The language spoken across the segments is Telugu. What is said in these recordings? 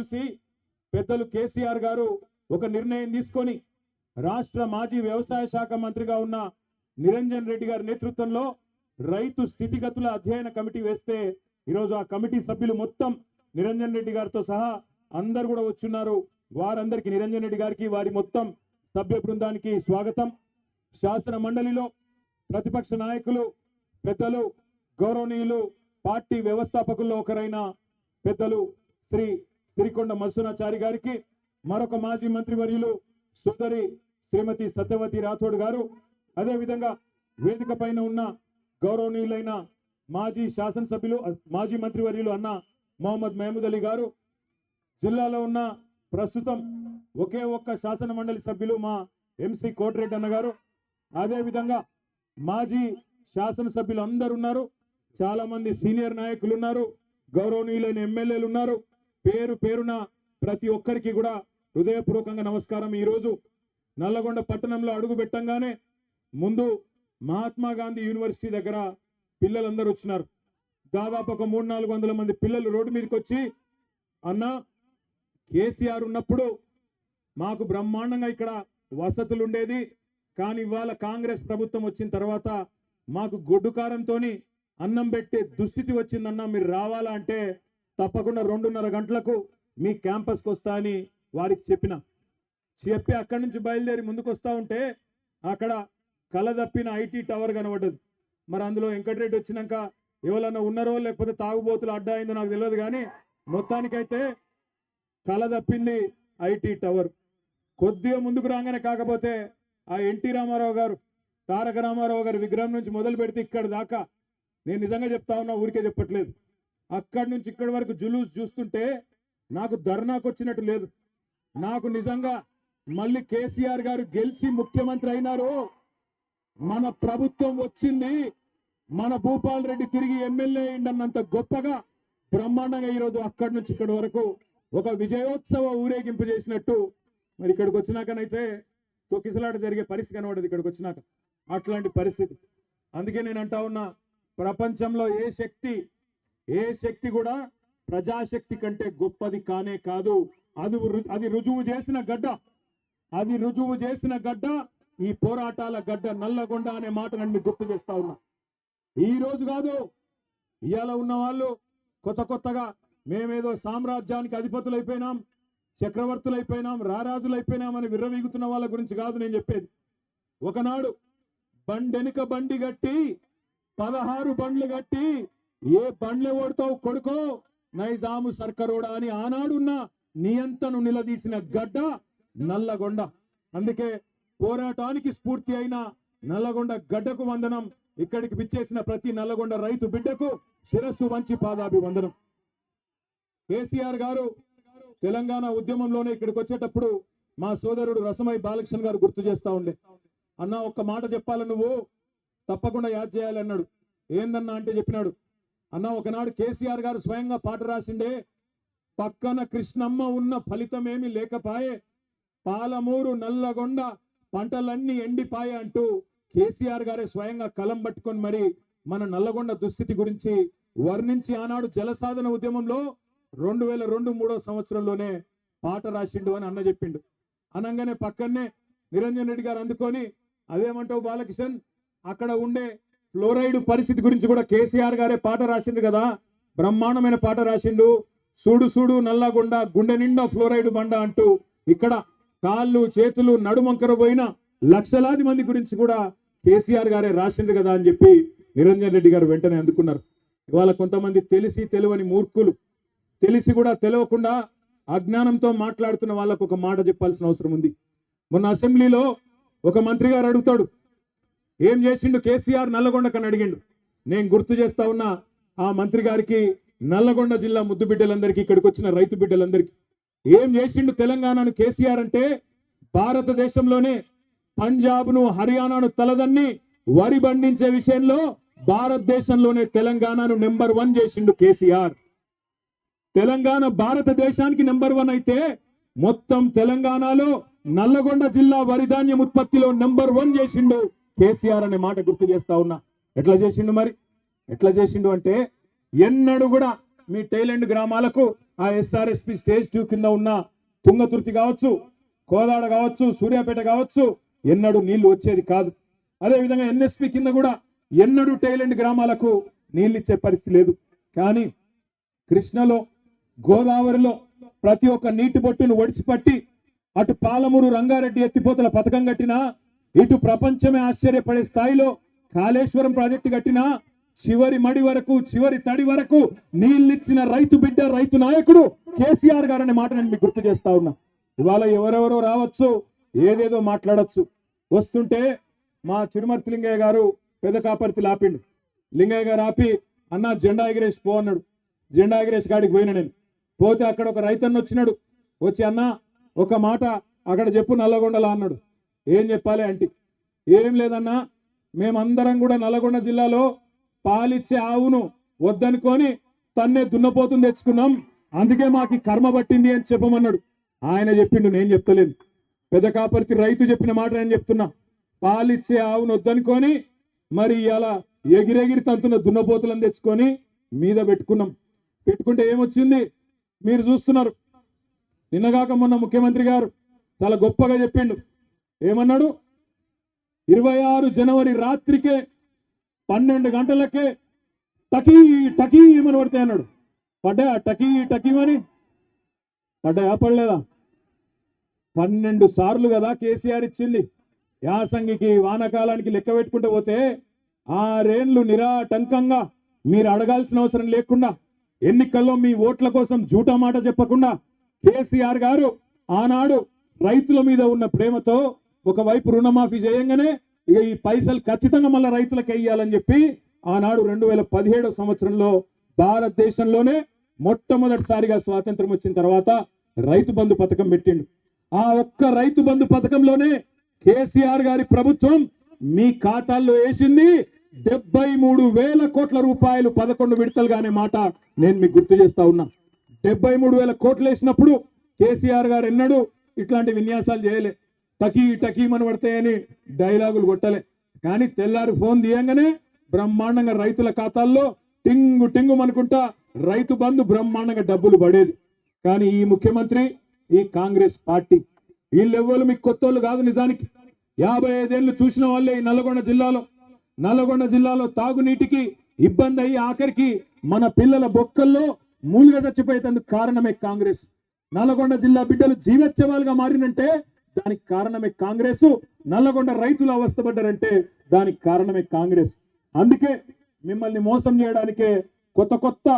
చూసి పెద్దలు కేసీఆర్ గారు ఒక నిర్ణయం తీసుకొని రాష్ట్ర మాజీ వ్యవసాయ శాఖ మంత్రిగా ఉన్న నిరంజన్ రెడ్డి గారి నేతృత్వంలో రైతు స్థితిగతుల అధ్యయన కమిటీ వేస్తే ఈరోజు ఆ కమిటీ సభ్యులు మొత్తం నిరంజన్ రెడ్డి గారితో సహా అందరు కూడా వచ్చున్నారు. వారందరికీ నిరంజన్ రెడ్డి గారికి వారి మొత్తం సభ్య బృందానికి స్వాగతం. శాసన మండలిలో ప్రతిపక్ష నాయకులు పెద్దలు గౌరవనీయులు పార్టీ వ్యవస్థాపకుల్లో ఒకరైన పెద్దలు శ్రీ సిరికొండ మల్సునాచారి గారికి, మరొక మాజీ మంత్రివర్యులు సోదరి శ్రీమతి సత్యవతి రాథోడ్ గారు, అదేవిధంగా వేదిక పైన ఉన్న గౌరవనీయులైన మాజీ శాసనసభ్యులు మాజీ మంత్రివర్యులు అన్న మొహమ్మద్ మహమూద్ అలీ గారు, జిల్లాలో ఉన్న ప్రస్తుతం ఒకే ఒక్క శాసన మండలి సభ్యులు మా ఎంసీ కోటిరెడ్డి అన్న గారు, అదేవిధంగా మాజీ శాసనసభ్యులు అందరు ఉన్నారు. చాలా మంది సీనియర్ నాయకులు ఉన్నారు, గౌరవనీయులైన ఎమ్మెల్యేలు ఉన్నారు. పేరు పేరున ప్రతి ఒక్కరికి కూడా హృదయపూర్వకంగా నమస్కారం. ఈరోజు నల్లగొండ పట్టణంలో అడుగు పెట్టంగానే ముందు మహాత్మా గాంధీ యూనివర్సిటీ దగ్గర పిల్లలందరూ వచ్చినారు. దాదాపు ఒక 300-400 మంది పిల్లలు రోడ్డు మీదకి వచ్చి, అన్న కేసీఆర్ ఉన్నప్పుడు మాకు బ్రహ్మాండంగా ఇక్కడ వసతులు ఉండేది, కానీ ఇవాళ కాంగ్రెస్ ప్రభుత్వం వచ్చిన తర్వాత మాకు గొడ్డు కారంతోని అన్నం పెట్టే దుస్థితి వచ్చిందన్న, మీరు రావాలా అంటే తప్పకుండా 2:30 గంటలకు మీ క్యాంపస్కి వస్తా అని వారికి చెప్పి అక్కడి నుంచి బయలుదేరి ముందుకు వస్తూ ఉంటే అక్కడ కలదప్పిన ఐటీ టవర్ కనబడ్డది. మరి అందులో వెంకటరెడ్డి వచ్చినాక ఎవరన్నా ఉన్నారో లేకపోతే తాగుబోతులు అడ్డా అయిందో నాకు తెలియదు, కానీ మొత్తానికైతే కలదప్పింది ఐటీ టవర్. కొద్దిగా ముందుకు రాగానే కాకపోతే ఆ ఎన్టీ రామారావు గారు, తారక రామారావు గారి విగ్రహం నుంచి మొదలు పెడితే ఇక్కడి దాకా, నేను నిజంగా చెప్తా ఉన్నా, ఊరికే చెప్పట్లేదు, అక్కడి నుంచి ఇక్కడి వరకు జులూస్ చూస్తుంటే నాకు ధర్నాకు వచ్చినట్టు లేదు. నాకు నిజంగా మళ్ళీ కేసీఆర్ గారు గెలిచి ముఖ్యమంత్రి అయినారు, మన ప్రభుత్వం వచ్చింది, మన భూపాల్ రెడ్డి తిరిగి ఎమ్మెల్యే అయిందన్నంత గొప్పగా బ్రహ్మాండంగా ఈరోజు అక్కడి నుంచి ఇక్కడి వరకు ఒక విజయోత్సవ ఊరేగింపు చేసినట్టు మరి ఇక్కడికి వచ్చినాకనైతే తొక్కిసలాట జరిగే పరిస్థితి కనబడదు. ఇక్కడికి వచ్చినాక అట్లాంటి పరిస్థితి. అందుకే నేను అంటా ఉన్నా, ప్రపంచంలో ఏ శక్తి కూడా ప్రజాశక్తి కంటే గొప్పది కానే కాదు. అది రుజువు చేసిన గడ్డ ఈ పోరాటాల గడ్డ నల్లగొండ అనే మాట నన్ను గుర్తు చేస్తా ఉన్నా. ఈ రోజు కాదు, ఇవాళ ఉన్న వాళ్ళు కొత్తగా మేమేదో సామ్రాజ్యానికి అధిపతులైపోయినాం, చక్రవర్తులైపోయినాం, రారాజులైపోయినాం అని విర్రవీగుతున్న వాళ్ళ గురించి కాదు నేను చెప్పేది. ఒకనాడు బండెనుక బండి గట్టి 16 బండ్లు గట్టి ఏ బండ్లు ఓడతావు కొడుకో నైజాము సర్కరోడా అని ఆనాడున్న నియంతను నిలదీసిన గడ్డ నల్లగొండ. అందుకే పోరాటానికి స్ఫూర్తి అయిన నల్లగొండ గడ్డకు వందనం. ఇక్కడికి పిచ్చేసిన ప్రతి నల్లగొండ రైతు బిడ్డకు శిరస్సు వంచి పాదాభివందనం. కేసీఆర్ గారు తెలంగాణ ఉద్యమంలోనే ఇక్కడికి వచ్చేటప్పుడు మా సోదరుడు రసమై బాలకృష్ణ గారు గుర్తు చేస్తా ఉండే, అన్న ఒక్క మాట చెప్పాలి, నువ్వు తప్పకుండా యాద్ చేయాలి అన్నాడు. ఏందన్నా అంటే చెప్పినాడు, అన్న ఒకనాడు కేసీఆర్ గారు స్వయంగా పాట రాసిండే, పక్కన కృష్ణమ్మ ఉన్న ఫలితమేమి లేకపాయే, పాలమూరు నల్లగొండ పంటలన్నీ ఎండిపాయే అంటూ కేసీఆర్ గారే స్వయంగా కలం పట్టుకొని మరి మన నల్లగొండ దుస్థితి గురించి వర్ణించి ఆనాడు జలసాధన ఉద్యమంలో 2002-03 సంవత్సరంలోనే పాట రాసిండు అని అన్న చెప్పిండు. అనగానే పక్కనే నిరంజన్ రెడ్డి గారు అందుకొని, అదేమంటావు బాలకిషన్, అక్కడ ఉండే ఫ్లోరైడ్ పరిస్థితి గురించి కూడా కేసీఆర్ గారే పాట రాసిండు కదా, బ్రహ్మాండమైన పాట రాసిండు, సూడు నల్లగొండ గుండె నిండా ఫ్లోరైడ్ బండ అంటూ ఇక్కడ కాళ్ళు చేతులు నడుమంకర పోయిన లక్షలాది మంది గురించి కూడా కేసీఆర్ గారే రాసిండు కదా అని చెప్పి నిరంజన్ రెడ్డి గారు వెంటనే అందుకున్నారు. ఇవాళ కొంతమంది తెలిసి తెలియని మూర్ఖులు, తెలిసి కూడా తెలియకుండా అజ్ఞానంతో మాట్లాడుతున్న వాళ్ళకు ఒక మాట చెప్పాల్సిన అవసరం ఉంది. మొన్న అసెంబ్లీలో ఒక మంత్రి గారు అడుగుతాడు, ఏం చేసిండు కేసీఆర్ నల్లగొండకని అడిగిండు. నేను గుర్తు చేస్తా ఉన్నా ఆ మంత్రి గారికి, నల్లగొండ జిల్లా ముద్దు బిడ్డలందరికీ, ఇక్కడికి వచ్చిన రైతు బిడ్డలందరికీ, ఏం చేసిండు తెలంగాణను కేసీఆర్ అంటే, భారతదేశంలోనే పంజాబ్ను హర్యానాను తలదన్ని వరి పండించే విషయంలో భారతదేశంలోనే తెలంగాణను నెంబర్ 1 చేసిండు కేసీఆర్. తెలంగాణ భారతదేశానికి నెంబర్ 1 అయితే మొత్తం తెలంగాణలో నల్లగొండ జిల్లా వరి ధాన్యం ఉత్పత్తిలో నెంబర్ 1 చేసిండు కేసీఆర్ అనే మాట గుర్తు చేస్తా ఉన్నా. ఎట్లా చేసిండు అంటే, ఎన్నడూ కూడా మీ టైలెండ్ గ్రామాలకు ఆ ఎస్ఆర్ఎస్పి స్టేజ్ 2 కింద ఉన్న తుంగతుర్తి కావచ్చు, కోదాడ కావచ్చు, సూర్యాపేట కావచ్చు, ఎన్నడూ నీళ్లు వచ్చేది కాదు. అదేవిధంగా ఎన్ఎస్పి కింద కూడా ఎన్నడూ టైలెండ్ గ్రామాలకు నీళ్ళు ఇచ్చే పరిస్థితి లేదు. కానీ కృష్ణలో, గోదావరిలో ప్రతి ఒక్క నీటి బొట్టును ఒడిసిపట్టి అటు పాలమూరు రంగారెడ్డి ఎత్తిపోతల పథకం కట్టినా, ఇటు ప్రపంచమే ఆశ్చర్యపడే స్థాయిలో కాళేశ్వరం ప్రాజెక్టు కట్టినా, చివరి మడి వరకు, చివరి తడి వరకు నీళ్ళిచ్చిన రైతు బిడ్డ, రైతు నాయకుడు కేసీఆర్ గారు అనే మాట నేను మీకు గుర్తు చేస్తా ఉన్నా. ఇవాళ ఎవరెవరో రావచ్చు, ఏదేదో మాట్లాడచ్చు. వస్తుంటే మా చిరుమర్తి లింగయ్య గారు పెద్ద కాపర్తి ఆపిండు. లింగయ్య గారు ఆపి, అన్న జెండా ఎగిరేసి పో అన్నాడు. జెండా ఎగిరేసి కాడికి పోయినా నేను. పోతే అక్కడ ఒక రైతన్న వచ్చినాడు. వచ్చి, అన్న ఒక మాట అక్కడ చెప్పు నల్లగొండలా అన్నాడు. ఏం చెప్పాలి అంటే, ఏం లేదన్నా, మేమందరం కూడా నల్లగొండ జిల్లాలో పాలిచ్చే ఆవును వద్దనుకొని తన్నే దున్నపోతుని తెచ్చుకున్నాం, అందుకే మాకు కర్మ పట్టింది అని చెప్పమన్నాడు. ఆయన చెప్పిండు, నేను చెప్తలేను. పెద్ద కాపర్తి రైతు చెప్పిన మాట నేను చెప్తున్నా. పాలిచ్చే ఆవును వద్దనుకొని మరి ఇలా ఎగిరెగిరి తంతున్న దున్నపోతులను తెచ్చుకొని మీద పెట్టుకున్నాం. పెట్టుకుంటే ఏమొచ్చింది మీరు చూస్తున్నారు. నిన్నగాక మొన్న ముఖ్యమంత్రి గారు చాలా గొప్పగా చెప్పిండు. ఏమన్నాడు, 26 జనవరి రాత్రికే 12 గంటలకే టకీ టకీ ఏమని పడతాయి అన్నాడు. పడ్డా టకీ టకీమని పడ్డాయా? పడలేదా? 12 సార్లు కదా కేసీఆర్ ఇచ్చింది. యాసంగికి, వానకాలానికి లెక్క పెట్టుకుంటూ పోతే 6 ఏళ్లు నిరాటంకంగా మీరు అడగాల్సిన అవసరం లేకుండా, ఎన్నికల్లో మీ ఓట్ల కోసం జూటా మాట చెప్పకుండా కేసీఆర్ గారు ఆనాడు రైతుల మీద ఉన్న ప్రేమతో ఒకవైపు రుణమాఫీ చేయంగానే ఇక ఈ పైసలు ఖచ్చితంగా మళ్ళీ రైతులకు వేయాలని చెప్పి ఆనాడు 2017 సంవత్సరంలో భారతదేశంలోనే మొట్టమొదటిసారిగా స్వాతంత్రం వచ్చిన తర్వాత రైతు బంధు పథకం పెట్టిండు. ఆ ఒక్క రైతు బంధు పథకంలోనే కేసీఆర్ గారి ప్రభుత్వం మీ ఖాతాల్లో వేసింది 73,000 కోట్ల రూపాయలు 11 విడతలుగా అనే మాట నేను మీకు గుర్తు చేస్తా ఉన్నా. 73,000 కోట్లు వేసినప్పుడు కేసీఆర్ గారు ఎన్నడూ ఇట్లాంటి విన్యాసాలు చేయలే. టకీ టకీమని పడతాయని డైలాగులు కొట్టలే. కానీ తెల్లారి ఫోన్ తీయంగానే బ్రహ్మాండంగా రైతుల ఖాతాల్లో టింగు టింగు అనుకుంటా రైతు బంధు బ్రహ్మాండంగా డబ్బులు పడేది. కానీ ఈ ముఖ్యమంత్రి, ఈ కాంగ్రెస్ పార్టీ వీళ్ళెవ్వరు మీకు కొత్తోళ్ళు కాదు. నిజానికి 55 ఏళ్ళు చూసిన వాళ్ళే ఈ నల్లగొండ జిల్లాలో తాగునీటికి ఇబ్బంది అయ్యి ఆఖరికి మన పిల్లల బొక్కల్లో మూలుగా చచ్చిపోయేందుకు కారణమే కాంగ్రెస్. నల్లగొండ జిల్లా బిడ్డలు జీవోత్సవాలుగా మారినంటే దానికి కారణమే కాంగ్రెస్. నల్లగొండ రైతులు అవస్థపడ్డారంటే దానికి కారణమే కాంగ్రెస్. అందుకే మిమ్మల్ని మోసం చేయడానికే కొత్త కొత్త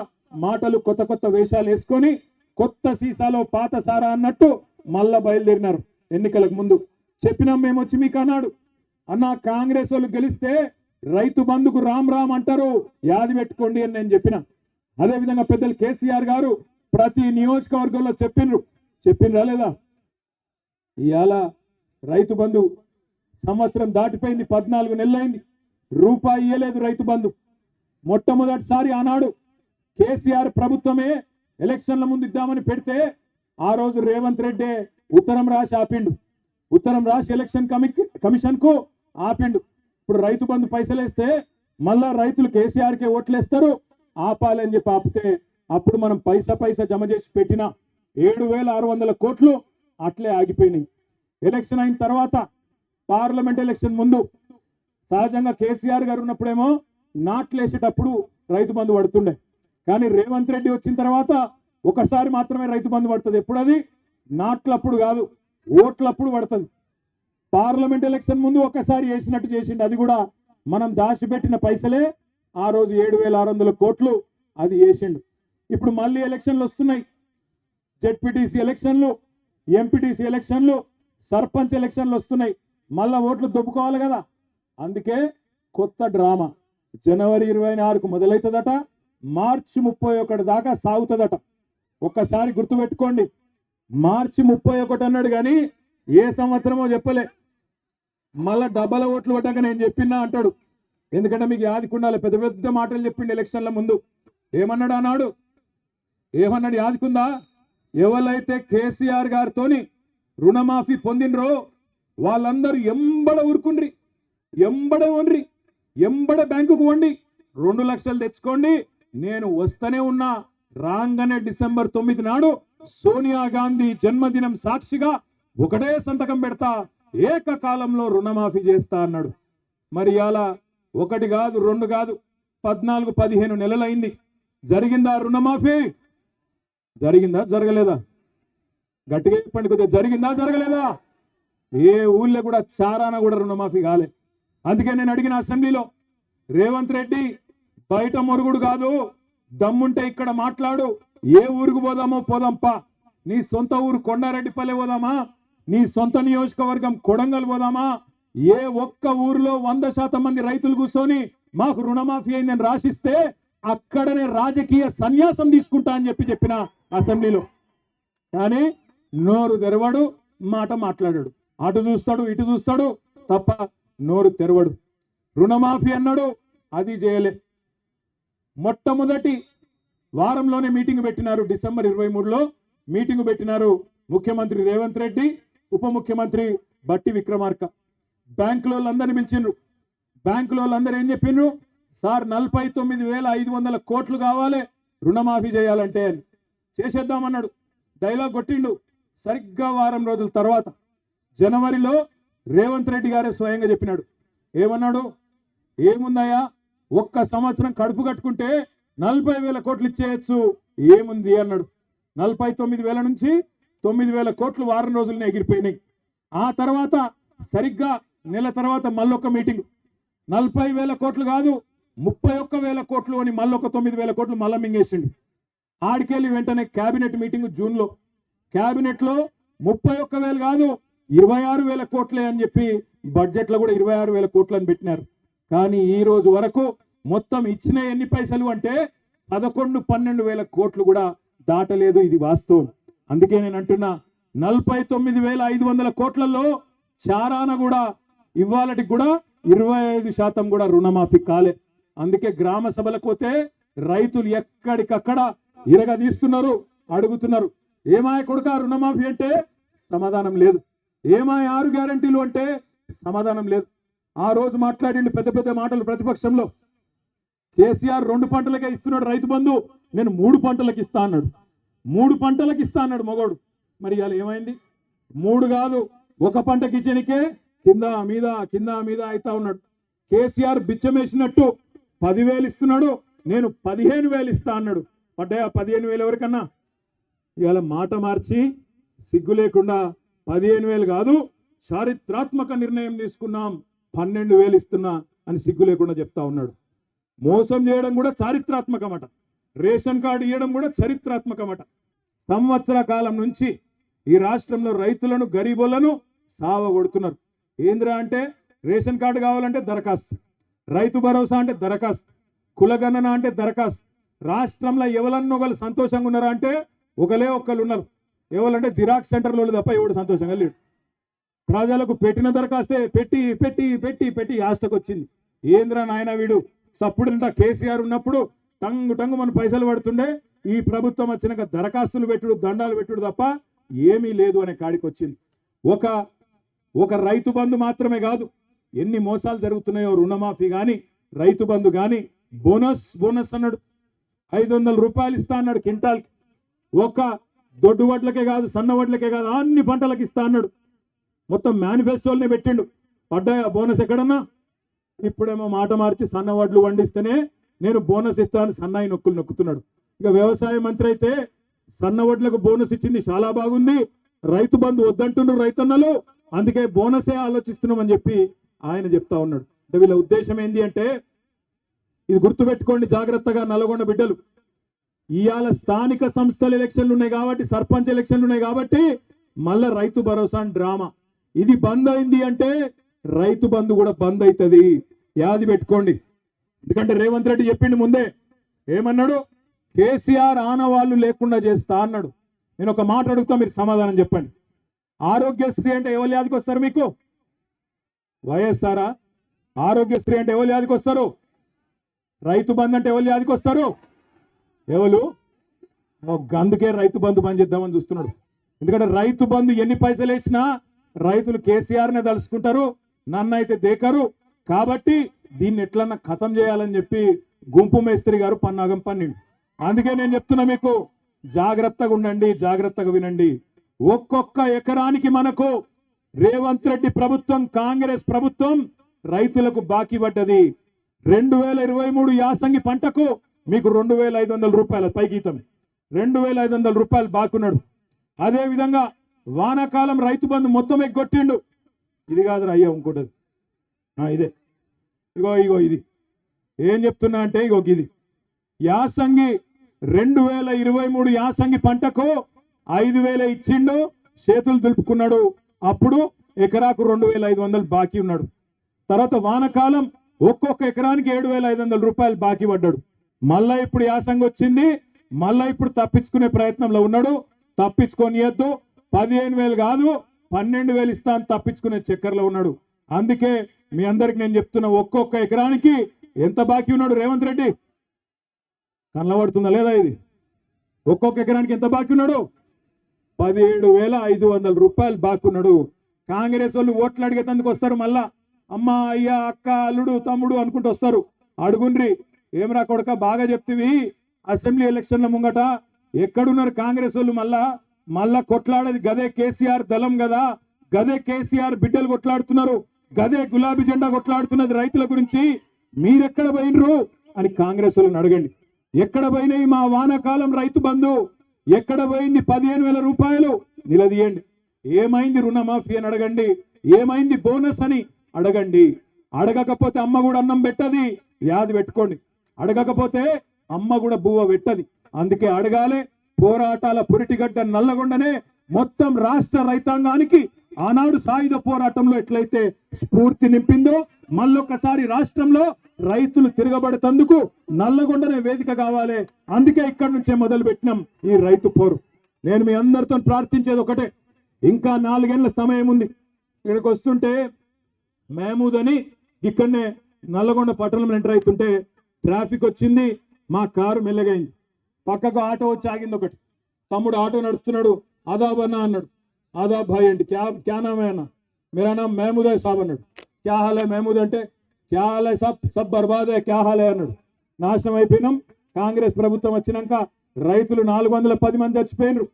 మాటలు, కొత్త కొత్త వేషాలు వేసుకొని కొత్త సీసాలో పాత సారా అన్నట్టు మళ్ళా బయలుదేరినారు. ఎన్నికలకు ముందు చెప్పినాం మేము వచ్చి మీకు అన్నాడు, అన్న కాంగ్రెస్ వాళ్ళు గెలిస్తే రైతు బంధుకు రామ్ రామ్ అంటారు, యాది పెట్టుకోండి అని నేను చెప్పిన. అదేవిధంగా పెద్దలు కేసీఆర్ గారు ప్రతి నియోజకవర్గంలో చెప్పిండ్రా లేదా? ఇవాళ రైతు బంధు సంవత్సరం దాటిపోయింది, 14 నెలలైంది, రూపాయి ఇయ్యలేదు రైతు బంధు. మొట్టమొదటిసారి ఆనాడు కేసీఆర్ ప్రభుత్వమే ఎలక్షన్ల ముందు ఇద్దామని పెడితే ఆ రోజు రేవంత్ రెడ్డి ఉత్తరం రాసి ఆపిండు. ఉత్తరం రాసి ఎలక్షన్ కమిషన్ కు ఆపిండు. ఇప్పుడు రైతు బంధు పైసలు వేస్తే మళ్ళా రైతులు కేసీఆర్కే ఓట్లేస్తారు, ఆపాలని చెప్పి ఆపితే అప్పుడు మనం పైసా జమ చేసి పెట్టిన 7,600 కోట్లు అట్లే ఆగిపోయినాయి. ఎలక్షన్ అయిన తర్వాత పార్లమెంట్ ఎలక్షన్ ముందు సహజంగా కేసీఆర్ గారు ఉన్నప్పుడేమో నాట్లేసేటప్పుడు రైతు బంధు పడుతుండే. కానీ రేవంత్ రెడ్డి వచ్చిన తర్వాత ఒకసారి మాత్రమే రైతు బంధు పడుతుంది. ఎప్పుడు అది? నాట్లప్పుడు కాదు, ఓట్లప్పుడు పడుతుంది. పార్లమెంట్ ఎలక్షన్ ముందు ఒకసారి వేసినట్టు చేసిండు, అది కూడా మనం దాచిపెట్టిన పైసలే. ఆ రోజు 7,600 కోట్లు అది వేసిండు. ఇప్పుడు మళ్ళీ ఎలక్షన్లు వస్తున్నాయి. జెడ్పీటీసీ ఎలక్షన్లు, ఎంపీటీసీ ఎలక్షన్లు, సర్పంచ్ ఎలక్షన్లు వస్తున్నాయి. మళ్ళా ఓట్లు దొబ్బుకోవాలి కదా. అందుకే కొత్త డ్రామా జనవరి 24కు మొదలవుతుందట, మార్చి 31 దాకా సాగుతుందట. ఒక్కసారి గుర్తుపెట్టుకోండి, మార్చి 31 అన్నాడు కానీ ఏ సంవత్సరమో చెప్పలే. మళ్ళా డబ్బల ఓట్లు పడ్డాక నేను చెప్పినా అంటాడు. ఎందుకంటే మీకు యాదికుండాలి, పెద్ద పెద్ద మాటలు చెప్పిండు ఎలక్షన్ల ముందు. ఏమన్నాడు యాదికుందా? ఎవరైతే కేసీఆర్ గారితోని రుణమాఫీ పొందినరో వాళ్ళందరూ ఎంబడ ఊరుకుండ్రి, ఎంబడ బ్యాంకుకు వండి 2 లక్షలు తెచ్చుకోండి, నేను వస్తూనే ఉన్నా రాగానే డిసెంబర్ 9 నాడు సోనియా గాంధీ జన్మదినం సాక్షిగా ఒకటే సంతకం పెడతా, ఏకకాలంలో రుణమాఫీ చేస్తా అన్నాడు. మరి అలా ఒకటి కాదు, రెండు కాదు, 14-15 నెలలైంది. జరిగిందా రుణమాఫీ? జరిగిందా జరగలేదా? గట్టిగా చెప్పండి, కొద్దిగా జరిగిందా జరగలేదా? ఏ ఊళ్ళో కూడా చారాన కూడా రుణమాఫీ కాలే. అందుకే నేను అడిగిన అసెంబ్లీలో, రేవంత్ రెడ్డి బయట మొరుగుడు కాదు, దమ్ముంటే ఇక్కడ మాట్లాడు. ఏ ఊరికి పోదామో పోదాంపా. నీ సొంత ఊరు కొండారెడ్డిపల్లె పోదామా? నీ సొంత నియోజకవర్గం కొడంగల్ పోదామా? ఏ ఒక్క ఊరిలో 100% మంది రైతులు కూర్చొని మాకు రుణమాఫీ అయిందని రాసిస్తే అక్కడనే రాజకీయ సన్యాసం తీసుకుంటా అని చెప్పిన అసెంబ్లీలో. కానీ నోరు తెరవడు, మాట మాట్లాడాడు. అటు చూస్తాడు, ఇటు చూస్తాడు తప్ప నోరు తెరవడు. రుణమాఫీ అన్నాడు, అది చేయలే. మొట్టమొదటి వారంలోనే మీటింగ్ పెట్టినారు. డిసెంబర్ 23లో మీటింగ్ పెట్టినారు ముఖ్యమంత్రి రేవంత్ రెడ్డి, ఉప ముఖ్యమంత్రి బట్టి విక్రమార్క. బ్యాంకులో వాళ్ళందరినీ పిలిచిండ్రు. బ్యాంకులో వాళ్ళందరూ ఏం చెప్పిండ్రు? సార్ 49,500 కోట్లు కావాలి రుణమాఫీ చేయాలంటే అని. చేసేద్దామన్నాడు, డైలాగ్ కొట్టిండు. సరిగ్గా వారం రోజుల తర్వాత జనవరిలో రేవంత్ రెడ్డి గారే స్వయంగా చెప్పినాడు. ఏమన్నాడు? ఏముందయ్యా, ఒక్క సంవత్సరం కడుపు కట్టుకుంటే 40,000 కోట్లు ఇచ్చేయచ్చు, ఏముంది అన్నాడు. 49,000 నుంచి 9,000 కోట్లు వారం రోజులనే ఎగిరిపోయినాయి. ఆ తర్వాత సరిగ్గా నెల తర్వాత మళ్ళొక మీటింగ్, 40,000 కోట్లు కాదు 31,000 కోట్లు అని మళ్ళొక 9,000 కోట్లు మళ్ళా మింగేసిండు. ఆడికెళ్ళి వెంటనే క్యాబినెట్ మీటింగ్ జూన్లో. క్యాబినెట్ లో 31,000 కాదు 26,000 కోట్లే అని చెప్పి బడ్జెట్ లో కూడా 26,000 కోట్లు అని పెట్టినారు. కానీ ఈ రోజు వరకు మొత్తం ఇచ్చిన ఎన్ని పైసలు అంటే 11-12,000 కోట్లు కూడా దాటలేదు. ఇది వాస్తవం. అందుకే నేను అంటున్నా, 49,500 కోట్లలో చారాన కూడా ఇవాళకి కూడా 25% కూడా రుణమాఫీ కాలే. అందుకే గ్రామ సభలకు పోతే రైతులు ఎక్కడికక్కడ ఇరగదీస్తున్నారు, అడుగుతున్నారు. ఏమాయ కొడుక రుణమాఫీ అంటే సమాధానం లేదు. ఏమాయ 6 గ్యారంటీలు అంటే సమాధానం లేదు. ఆ రోజు మాట్లాడిండు పెద్ద పెద్ద మాటలు ప్రతిపక్షంలో. కేసీఆర్ 2 పంటలకే ఇస్తున్నాడు రైతు బంధు, నేను 3 పంటలకు ఇస్తా అన్నాడు. 3 పంటలకు ఇస్తా అన్నాడు మగోడు. మరి ఇవాళ ఏమైంది? 3 కాదు, 1 పంటకి ఇచ్చనికే కింద మీద అవుతా ఉన్నాడు. కేసీఆర్ బిచ్చమేసినట్టు 10,000 ఇస్తున్నాడు, నేను 15,000 ఇస్తా అన్నాడు. పడ్డాయా 15,000 ఎవరికన్నా? ఇవాళ మాట మార్చి సిగ్గు లేకుండా 15,000 కాదు, చారిత్రాత్మక నిర్ణయం తీసుకున్నాం, 12,000 ఇస్తున్నా అని సిగ్గు లేకుండా చెప్తా ఉన్నాడు. మోసం చేయడం కూడా చారిత్రాత్మకమట, రేషన్ కార్డు ఇవ్వడం కూడా చరిత్రాత్మకమట. సంవత్సర కాలం నుంచి ఈ రాష్ట్రంలో రైతులను, గరీబులను సావగొడుతున్నారు. ఏంద్రా అంటే రేషన్ కార్డు కావాలంటే దరఖాస్తు, రైతు భరోసా అంటే దరఖాస్తు, కులగణన అంటే దరఖాస్తు. రాష్ట్రంలో ఎవరన్నొకరు సంతోషంగా ఉన్నారా అంటే ఒకళ్ళు ఉన్నారు. ఎవరంటే జిరాక్స్ సెంటర్లో తప్ప ఎవడు సంతోషంగా లేడు. ప్రజలకు పెట్టిన దరఖాస్తే పెట్టి పెట్టి పెట్టి పెట్టి ఆస్టకు వచ్చింది. ఏంద్రా నాయన వీడు, సప్పుడంట కేసీఆర్ ఉన్నప్పుడు టంగు మన పైసలు పడుతుండే, ఈ ప్రభుత్వం వచ్చినాక దరఖాస్తులు పెట్టుడు, దండాలు పెట్టుడు తప్ప ఏమీ లేదు అనే కాడికి వచ్చింది. ఒక రైతు బంధు మాత్రమే కాదు, ఎన్ని మోసాలు జరుగుతున్నాయో. రుణమాఫీ కానీ, రైతు బంధు కానీ, బోనస్ అన్నాడు, 500 రూపాయలు ఇస్తా అన్నాడు క్వింటాల్కి. ఒక దొడ్డు వడ్లకే కాదు, సన్న వడ్లకే కాదు, అన్ని పంటలకు ఇస్తా అన్నాడు. మొత్తం మేనిఫెస్టోలనే పెట్టిండు. పడ్డాయా బోనస్ ఎక్కడన్నా? ఇప్పుడేమో మాట మార్చి సన్న వడ్లు వండిస్తేనే నేను బోనస్ ఇస్తాను సన్నాయి నొక్కుతున్నాడు. ఇక వ్యవసాయ మంత్రి అయితే సన్న వడ్లకు బోనస్ ఇచ్చింది చాలా బాగుంది, రైతు బంధు వద్దంటున్నారు రైతన్నలు, అందుకే బోనసే ఆలోచిస్తున్నామని చెప్పి ఆయన చెప్తా ఉన్నాడు. అంటే వీళ్ళ ఉద్దేశం ఏంటి అంటే, ఇది గుర్తుపెట్టుకోండి జాగ్రత్తగా నల్గొండ బిడ్డలు, ఇవాళ స్థానిక సంస్థల ఎలక్షన్లు ఉన్నాయి కాబట్టి, సర్పంచ్ ఎలక్షన్లు ఉన్నాయి కాబట్టి మళ్ళా రైతు భరోసా డ్రామా. ఇది బంద్ అయింది అంటే రైతు బంధు కూడా బంద్ అవుతుంది, యాది పెట్టుకోండి. ఎందుకంటే రేవంత్ రెడ్డి చెప్పిండు ముందే, ఏమన్నాడు? కేసీఆర్ ఆనవాళ్ళు లేకుండా చేస్తా అన్నాడు. నేను ఒక మాట అడుగుతా, మీరు సమాధానం చెప్పండి. ఆరోగ్యశ్రీ అంటే ఎవరు యాదికి వస్తారు మీకు? వైఎస్ఆరా? ఆరోగ్యశ్రీ అంటే ఎవరు యాదికి వస్తారు? రైతు బంధు అంటే ఎవరు యాదికి వస్తారు? ఎవరు? అందుకే రైతు బంధు బంద్ చేద్దామని చూస్తున్నాడు. ఎందుకంటే రైతు బంధు ఎన్ని పైసలు వేసినా రైతులు కేసీఆర్నే తలుసుకుంటారు, నన్ను అయితే దేకరు. కాబట్టి దీన్ని ఎట్లన్నా ఖతం చేయాలని చెప్పి గుంపు మేస్త్రి గారు పన్నాగం పన్నిండు. అందుకే నేను చెప్తున్నా మీకు, జాగ్రత్తగా ఉండండి, జాగ్రత్తగా వినండి. ఒక్కొక్క ఎకరానికి మనకు రేవంత్ రెడ్డి ప్రభుత్వం, కాంగ్రెస్ ప్రభుత్వం రైతులకు బాకీ పడ్డది. 2023 యాసంగి పంటకు మీకు 2500 రూపాయల పైగీతం, 2500 రూపాయలు బాకున్నాడు. అదే విధంగా వానాకాలం రైతు బంధు మొత్తం ఎగ్గొట్టిండు. ఇది కాదురా అయ్యా, ఇంకోటది ఇదే, ఇగో ఇది ఏం చెప్తున్నా అంటే, ఇది యాసంగి 2023 యాసంగి పంటకు 5000 ఇచ్చిండు, చేతులు దులుపుకున్నాడు. అప్పుడు ఎకరాకు 2500 బాకీ ఉన్నాడు. తర్వాత వానకాలం ఒక్కొక్క ఎకరానికి 7500 రూపాయలు బాకీ పడ్డాడు. మళ్ళా ఇప్పుడు యాసంగి వచ్చింది, మళ్ళా ఇప్పుడు తప్పించుకునే ప్రయత్నంలో ఉన్నాడు. తప్పించుకోనియద్దు, 15000 కాదు 12000 ఇస్తా అని తప్పించుకునే చక్కర్లో ఉన్నాడు. అందుకే మీ అందరికి నేను చెప్తున్నా, ఒక్కొక్క ఎకరానికి ఎంత బాకీ ఉన్నాడు రేవంత్ రెడ్డి? కనబడుతుందా లేదా ఇది? ఒక్కొక్క ఎకరానికి ఎంత బాకీ ఉన్నాడు? 17500 రూపాయలు బాకీ ఉన్నాడు. కాంగ్రెస్ వాళ్ళు ఓట్లు అడిగేందుకు వస్తారు, మళ్ళా అమ్మ అయ్యా అక్క అల్లుడు తమ్ముడు అనుకుంటూ వస్తారు. అడుగుండ్రి, ఏమరా కొడక బాగా చెప్తివి, అసెంబ్లీ ఎలక్షన్ల ముంగట ఎక్కడున్నారు కాంగ్రెస్ వాళ్ళు? మళ్ళా కొట్లాడేది గదే కేసీఆర్ దళం కదా, గదే కేసీఆర్ బిడ్డలు కొట్లాడుతున్నారు, గదే గులాబీ జెండా కొట్లాడుతున్నది రైతుల గురించి. మీరెక్కడ పోయినరు అని కాంగ్రెస్ వాళ్ళని అడగండి. ఎక్కడ పోయినాయి మా వానాకాలం రైతు బంధు? ఎక్కడ పోయింది 15000 రూపాయలు? నిలదీయండి. ఏమైంది రుణమాఫీ అని అడగండి, ఏమైంది బోనస్ అని అడగండి. అడగకపోతే అమ్మ కూడా అన్నం పెట్టది, యాది పెట్టుకోండి. అడగకపోతే అమ్మ కూడా బువ్వ పెట్టది. అందుకే అడగాలే. పోరాటాల పురిటిగడ్డ నల్లగొండనే మొత్తం రాష్ట్ర రైతాంగానికి ఆనాడు సాయుధ పోరాటంలో ఎట్లయితే స్ఫూర్తి నింపిందో, మళ్ళొక్కసారి రాష్ట్రంలో రైతులు తిరగబడతందుకు నల్లగొండనే వేదిక కావాలి. అందుకే ఇక్కడి నుంచే మొదలు పెట్టినాం ఈ రైతు పోరు. నేను మీ అందరితో ప్రార్థించేది ఒకటే, ఇంకా 4 ఏళ్ల సమయం ఉంది. ఇక్కడికి వస్తుంటే మహమూద్ అని ఇక్కడనే నల్లగొండ పట్టణంలో ఎంటర్ అవుతుంటే ట్రాఫిక్ వచ్చింది, మా కారు మెల్లగైంది. పక్కకు ఆటో వచ్చి ఆగింది ఒకటి. తమ్ముడు ఆటో నడుపుతున్నాడు, ఆదాబ్ అన్న అన్నాడు. ఆదాబ్ భాయ్ అంటే క్యా నామ్ హై అన్న? మేరా నామ్ మహమూద్ హై సాబ్ అన్నాడు. క్యా హాల్ హై మహమూద్ అంటే, క్యా హాల్ హై సబ్ బర్బాద్ హై, క్యా హాల్ హై అన్నాడు. నాశనం అయిపోయినాం. కాంగ్రెస్ ప్రభుత్వం వచ్చినాక రైతులు 410 మంది చచ్చిపోయినరు,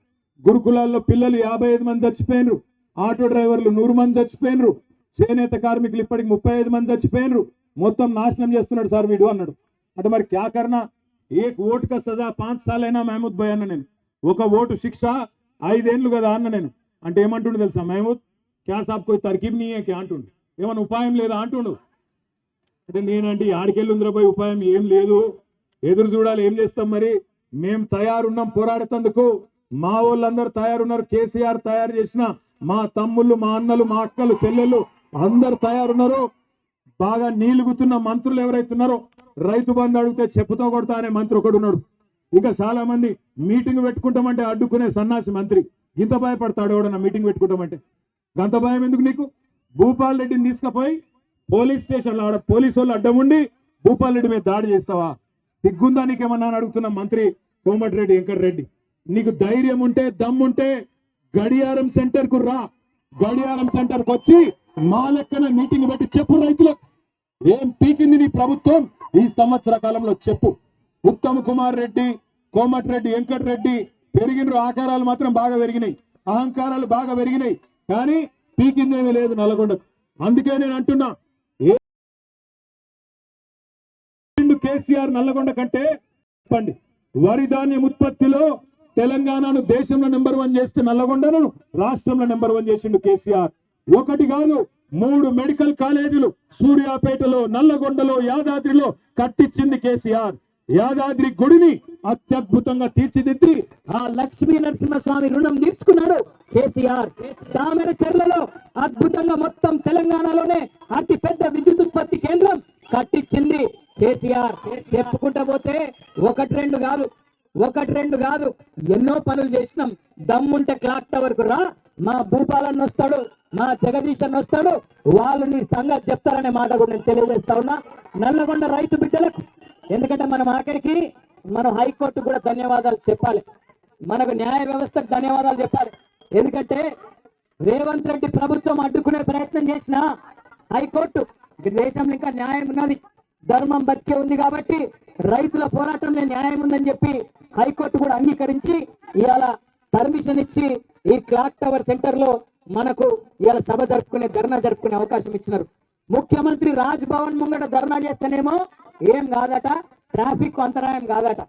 గురుకులాల్లో పిల్లలు 55 మంది చచ్చిపోయినరు, ఆటో డ్రైవర్లు 100 మంది చచ్చిపోయినరు, చేనేత కార్మికులు ఇప్పటికి 35 మంది చచ్చిపోయినరు. మొత్తం నాశనం చేస్తున్నాడు సార్ వీడు అన్నాడు. అంటే మరి క్యా కర్నా? ఏక్ ఓటు కా సజా 5 సార్లు అయినా మహమూద్ భాయ్ అన్న నేను, ఒక ఓటు శిక్ష 5 ఏళ్ళు కదా అన్న నేను. అంటే ఏమంటుండు తెలుసా మహమూద్? క్యా సాబ్ కోయి తర్కీబ్ నీ క్యా అంటుండు, ఏమన్నా ఉపాయం లేదా అంటుండు. అంటే నేనంటే ఆడికెళ్ళి ఉందిరా పోయి ఉపాయం ఏం లేదు, ఎదురు చూడాలి, ఏం చేస్తాం మరి. మేము తయారున్నాం పోరాడేందుకు, మా వాళ్ళందరూ తయారున్నారు. కేసీఆర్ తయారు చేసిన మా తమ్ముళ్ళు, మా అన్నలు, మా అక్కలు, చెల్లెళ్ళు అందరు తయారున్నారు. బాగా నీలుగుతున్న మంత్రులు ఎవరైతున్నారో, రైతు బంధు అడిగితే చెప్పుతో కొడతా అనే మంత్రి ఒకడు ఉన్నాడు. ఇంకా చాలా మంది మీటింగ్ పెట్టుకుంటామంటే అడ్డుకునే సన్నాసి మంత్రి. ఇంత భయపడతాడు ఎవడన్నా మీటింగ్ పెట్టుకుంటామంటే? గంత భయం ఎందుకు నీకు? భూపాల్ రెడ్డిని తీసుకుపోయి పోలీస్ స్టేషన్లో ఆడ పోలీసు వాళ్ళు అడ్డం ఉండి భూపాల్ రెడ్డి మీద దాడి చేస్తావా? సిగ్గుందా నీకేమన్నా అని అడుగుతున్న మంత్రి కోమటిరెడ్డి వెంకటరెడ్డి. నీకు ధైర్యం ఉంటే, దమ్ముంటే గడియారం సెంటర్ కు రా. గడియారం సెంటర్ కు వచ్చి మా లెక్కన మీటింగ్ పెట్టి చెప్పు రైతులకు ఏం పీకింది నీ ప్రభుత్వం ఈ సంవత్సర కాలంలో చెప్పు. ఉత్తమ్ కుమార్ రెడ్డి, కోమటిరెడ్డి వెంకటరెడ్డి పెరిగిన ఆకారాలు మాత్రం బాగా పెరిగినాయి, అహంకారాలు బాగా పెరిగినాయి, కానీ పీకిందేమీ లేదు నల్గొండకు. అందుకే నేను అంటున్నా, కేసీఆర్ నల్లగొండ కంటే చెప్పండి, వరి ధాన్యం ఉత్పత్తిలో తెలంగాణను దేశంలో నెంబర్ 1 చేస్తే నల్లగొండను రాష్ట్రంలో నెంబర్ 1 చేసిండు కేసీఆర్. ఒకటి కాదు 3 మెడికల్ కాలేజీలు సూర్యాపేటలో, నల్లగొండలో, యాదాద్రిలో కట్టించింది కేసీఆర్. యాదాద్రి గుడిని అత్యద్భుతంగా తీర్చిదిద్ది ఆ లక్ష్మీ నరసింహస్వామి రుణం తీర్చుకున్నాడు కేసీఆర్. తామర చెర్లలో అద్భుతంగా మొత్తం తెలంగాణలోనే అతి పెద్ద విద్యుత్ ఉత్పత్తి కేంద్రం కట్టించింది కేసీఆర్. చెప్పుకుంటా పోతే ఒకటి రెండు కాదు ఎన్నో పనులు చేసినాం. దమ్ముంటే క్లాక్ టవర్ కు రా, మా భూపాలన్న వస్తాడు, మా జగదీశ్ అన్న వస్తాడు, వాళ్ళు నీ సంగతి చెప్తారనే మాట కూడా నేను తెలియజేస్తా ఉన్నా నల్లగొండ రైతు బిడ్డలకు. ఎందుకంటే మనం ఆఖరికి మనం హైకోర్టు కూడా ధన్యవాదాలు చెప్పాలి, మనకు న్యాయ వ్యవస్థకు ధన్యవాదాలు చెప్పాలి. ఎందుకంటే రేవంత్ రెడ్డి ప్రభుత్వం అడ్డుకునే ప్రయత్నం చేసిన హైకోర్టు, దేశంలో ఇంకా న్యాయం ఉన్నది, ధర్మం బతికే ఉంది కాబట్టి రైతుల పోరాటంలో న్యాయం ఉందని చెప్పి హైకోర్టు కూడా అంగీకరించి ఇవాళ పర్మిషన్ ఇచ్చి ఈ క్లాక్ టవర్ సెంటర్ లో మనకు ఇవాళ సభ జరుపుకునే ధర్నా జరుపుకునే అవకాశం ఇచ్చినారు. ముఖ్యమంత్రి రాజ్ భవన్ ముంగట ధర్నా చేస్తేనేమో ఏం కాదట, ట్రాఫిక్ అంతరాయం కాదట.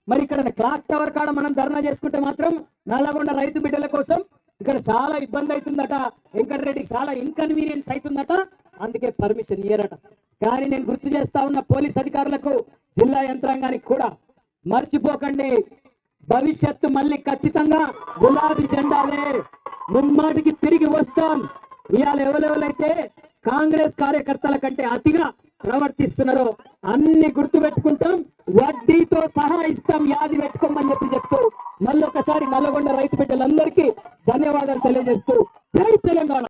మరి ఇక్కడ క్లాక్ టవర్ కాడ మనం ధర్నా చేసుకుంటే మాత్రం నల్లగొండ రైతు బిడ్డల కోసం ఇక్కడ చాలా ఇబ్బంది అవుతుందట, వెంకటరెడ్డికి చాలా ఇన్కన్వీనియన్స్ అవుతుందట, అందుకే పర్మిషన్ ఇయ్యరట. కానీ నేను గుర్తు చేస్తా ఉన్న పోలీస్ అధికారులకు, జిల్లా యంత్రాంగానికి కూడా మర్చిపోకండి, భవిష్యత్తు మళ్ళీ ఖచ్చితంగా గులాబీ జెండాలే, ముమ్మాటికి తిరిగి వస్తాం. ఇవాళ ఎవరెవరైతే కాంగ్రెస్ కార్యకర్తల కంటే అతిగా ప్రవర్తిస్తున్నారో అన్ని గుర్తు పెట్టుకుంటాం, వడ్డీతో సహా ఇస్తాం, యాది పెట్టుకోమని చెప్తూ మళ్ళొకసారి నల్లగొండ రైతు బిడ్డలందరికీ ధన్యవాదాలు తెలియజేస్తూ జై తెలంగాణ.